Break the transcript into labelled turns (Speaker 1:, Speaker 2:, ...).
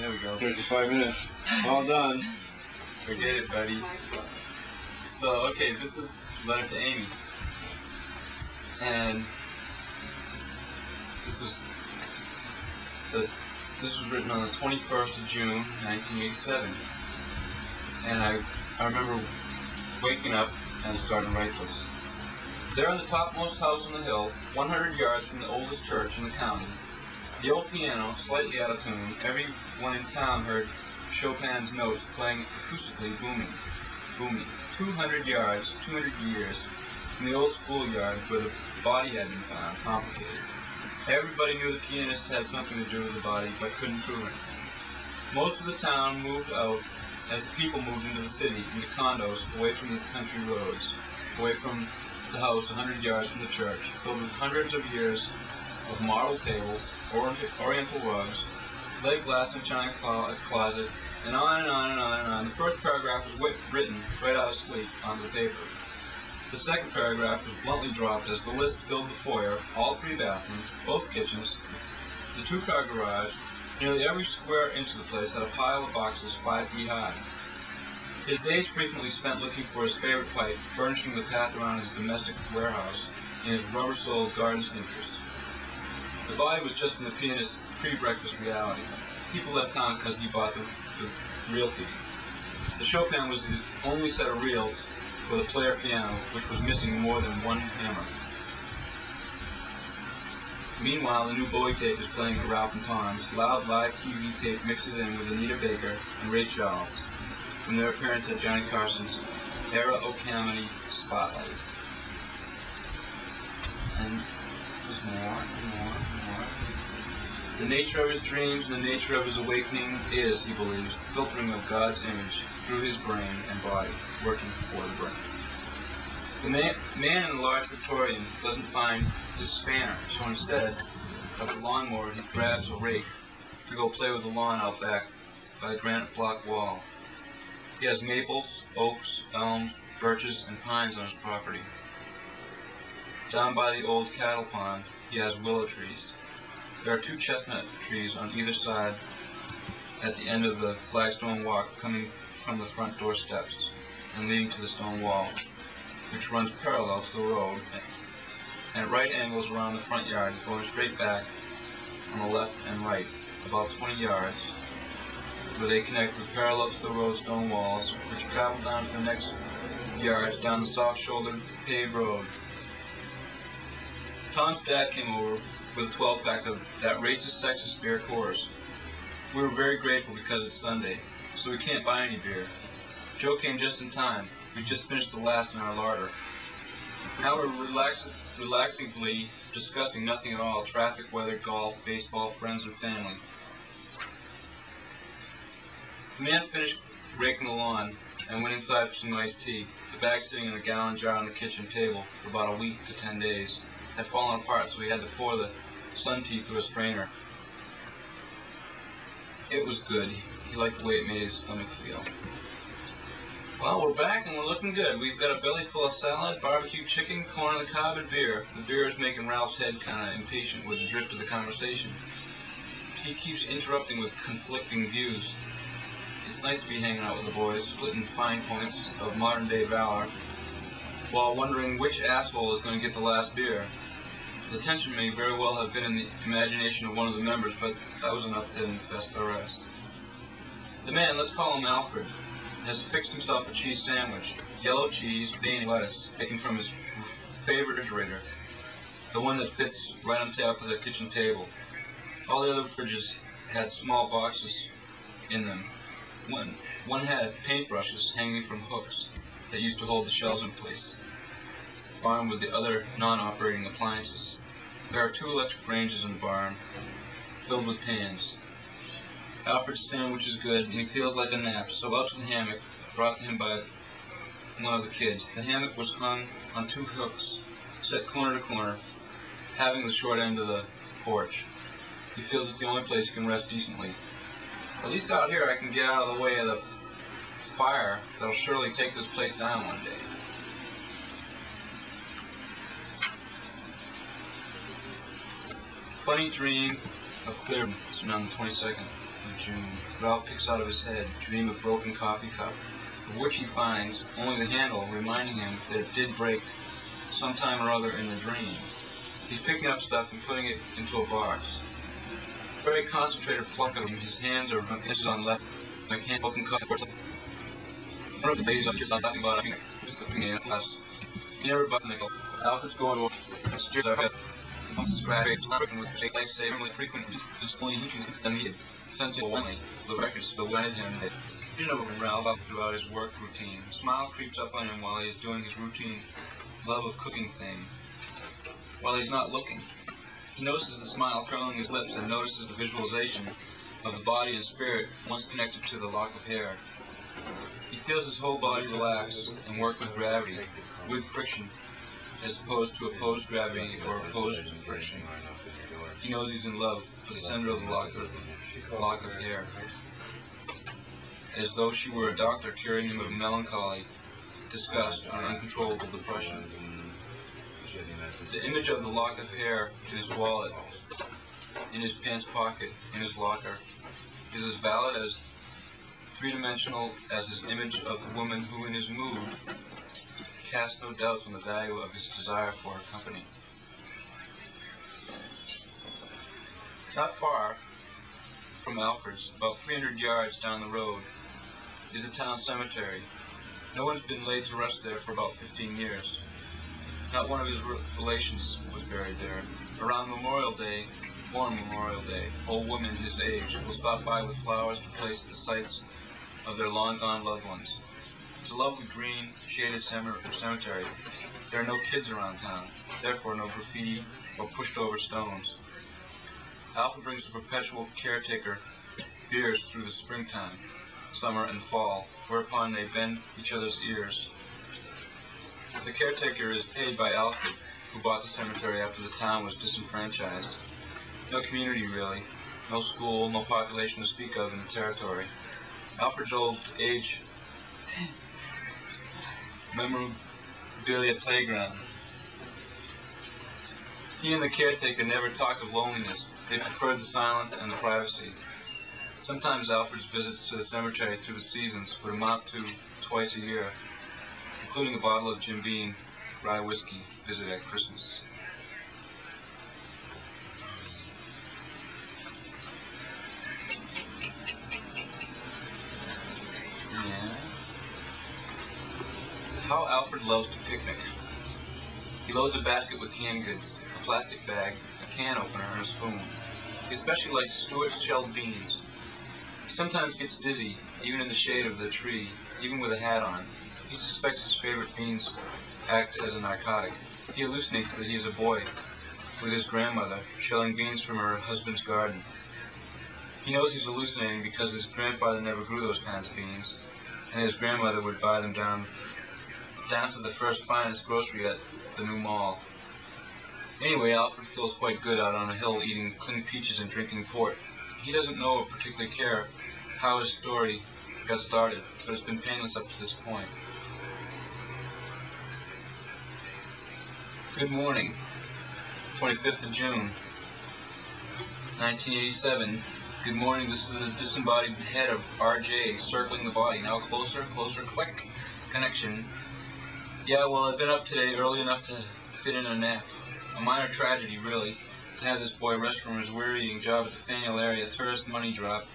Speaker 1: There we go.
Speaker 2: 35 minutes. All done.
Speaker 1: Forget it, buddy. So, okay, this is a letter to Amy. And this was written on the 21st of June, 1987. And I remember waking up and starting to write this. There in the topmost house on the hill, 100 yards from the oldest church in the county, the old piano, slightly out of tune, everyone in town heard Chopin's notes playing acoustically, booming. 200 yards, 200 years from the old schoolyard where the body had been found, complicated. Everybody knew the pianist had something to do with the body, but couldn't prove it. Most of the town moved out as the people moved into the city, into condos, away from the country roads, away from the house 100 yards from the church, filled with hundreds of years of marble tables, oriental rugs, lead glass and china closet, and on and on and on and on. The first paragraph was written right out of sleep onto the paper. The second paragraph was bluntly dropped as the list filled the foyer, all 3 bathrooms, both kitchens, the 2-car garage. Nearly every square inch of the place had a pile of boxes 5 feet high. His days frequently spent looking for his favorite pipe, furnishing the path around his domestic warehouse in his rubber-soled garden sneakers. The body was just in the pianist's pre-breakfast reality. People left town because he bought the realty. The Chopin was the only set of reels for the player piano, which was missing more than one hammer. Meanwhile, the new Bowie tape is playing at Ralph and Tom's. Loud live TV tape mixes in with Anita Baker and Ray Charles from their appearance at Johnny Carson's Era O'Kameny Spotlight. And there's more and more and more. The nature of his dreams and the nature of his awakening is, he believes, the filtering of God's image through his brain and body, working for the brain. The man in the large Victorian doesn't find his spanner, so instead of the lawnmower, he grabs a rake to go play with the lawn out back by the granite block wall. He has maples, oaks, elms, birches, and pines on his property. Down by the old cattle pond, he has willow trees. There are 2 chestnut trees on either side at the end of the flagstone walk coming from the front door steps and leading to the stone wall, which runs parallel to the road and at right angles around the front yard, going straight back on the left and right, about 20 yards, where they connect with parallel to the road stone walls, which travel down to the next yards down the soft-shouldered paved road. Tom's dad came over with a 12-pack of that racist, sexist beer Coors. We were very grateful because it's Sunday, so we can't buy any beer. Joe came just in time. We just finished the last in our larder. Now we're relaxingly discussing nothing at all: traffic, weather, golf, baseball, friends, and family. The man finished raking the lawn and went inside for some iced tea. The bag sitting in a gallon jar on the kitchen table for about a week to 10 days had fallen apart, so he had to pour the sun tea through a strainer. It was good. He liked the way it made his stomach feel. Well, we're back and we're looking good. We've got a belly full of salad, barbecue chicken, corn on the cob, and beer. The beer is making Ralph's head kind of impatient with the drift of the conversation. He keeps interrupting with conflicting views. It's nice to be hanging out with the boys, splitting fine points of modern-day valor, while wondering which asshole is going to get the last beer. The tension may very well have been in the imagination of one of the members, but that was enough to infest the rest. The man, let's call him Alfred, has fixed himself a cheese sandwich, yellow cheese, bean, lettuce, taken from his favorite refrigerator, the one that fits right on top of the kitchen table. All the other fridges had small boxes in them. One had paintbrushes hanging from hooks that used to hold the shelves in place, armed with the other non-operating appliances. There are 2 electric ranges in the barn, filled with pans. Alfred's sandwich is good, and he feels like a nap, so out to the hammock, brought to him by one of the kids. The hammock was hung on 2 hooks, set corner to corner, having the short end of the porch. He feels it's the only place he can rest decently. At least out here I can get out of the way of the fire that'll surely take this place down one day. Funny dream of Clearman, on the 22nd. of June, Ralph picks out of his head a dream of broken coffee cup, of which he finds only the handle reminding him that it did break sometime or other in the dream. He's picking up stuff and putting it into a vase. Very concentrated pluck of him, his hands are inches on left, like hand broken cup. One of the days I'm just not laughing about he never busts a nickel. Alfred's going to steer their head. Once scratch with shake life saving with frequent just only he can than he did. Sensible only. The record still wanted him that he didn't know Ralph throughout his work routine. A smile creeps up on him while he is doing his routine love of cooking thing. While he's not looking. He notices the smile curling his lips and notices the visualization of the body and spirit once connected to the lock of hair. He feels his whole body relax and work with gravity, with friction, as opposed to opposed gravity or opposed to friction. He knows he's in love with the center of the lock of hair, as though she were a doctor curing him of melancholy, disgust, or uncontrollable depression. The image of the lock of hair in his wallet, in his pants pocket, in his locker, is as valid as three-dimensional as his image of the woman who, in his mood, casts no doubts on the value of his desire for her company. Not far from Alfred's, about 300 yards down the road, is the town cemetery. No one's been laid to rest there for about 15 years. Not one of his relations was buried there. Around Memorial Day, one Memorial Day, old women his age will stop by with flowers to place at the sites of their long-gone loved ones. It's a lovely green, shaded cemetery. There are no kids around town, therefore no graffiti or pushed-over stones. Alfred brings the perpetual caretaker beers through the springtime, summer, and fall, whereupon they bend each other's ears. The caretaker is paid by Alfred, who bought the cemetery after the town was disenfranchised. No community, really. No school, no population to speak of in the territory. Alfred's old age memorabilia playground. He and the caretaker never talked of loneliness. They preferred the silence and the privacy. Sometimes Alfred's visits to the cemetery through the seasons would amount to twice a year, including a bottle of Jim Beam rye whiskey visit at Christmas. Yeah. How Alfred loves to picnic. He loads a basket with canned goods, a plastic bag, a can opener, and a spoon. He especially likes Stewart's shelled beans. He sometimes gets dizzy, even in the shade of the tree, even with a hat on. He suspects his favorite beans act as a narcotic. He hallucinates that he is a boy with his grandmother, shelling beans from her husband's garden. He knows he's hallucinating because his grandfather never grew those kinds of beans, and his grandmother would buy them down to the first finest grocery at the new mall. Anyway, Alfred feels quite good out on a hill eating clean peaches and drinking port. He doesn't know or particularly care how his story got started, but it's been painless up to this point. Good morning, 25th of June, 1987. Good morning, this is the disembodied head of RJ circling the body. Now closer, click, connection. Yeah, well, I've been up today early enough to fit in a nap. A minor tragedy, really, to have this boy rest from his wearying job at the Faneuil area tourist money drop.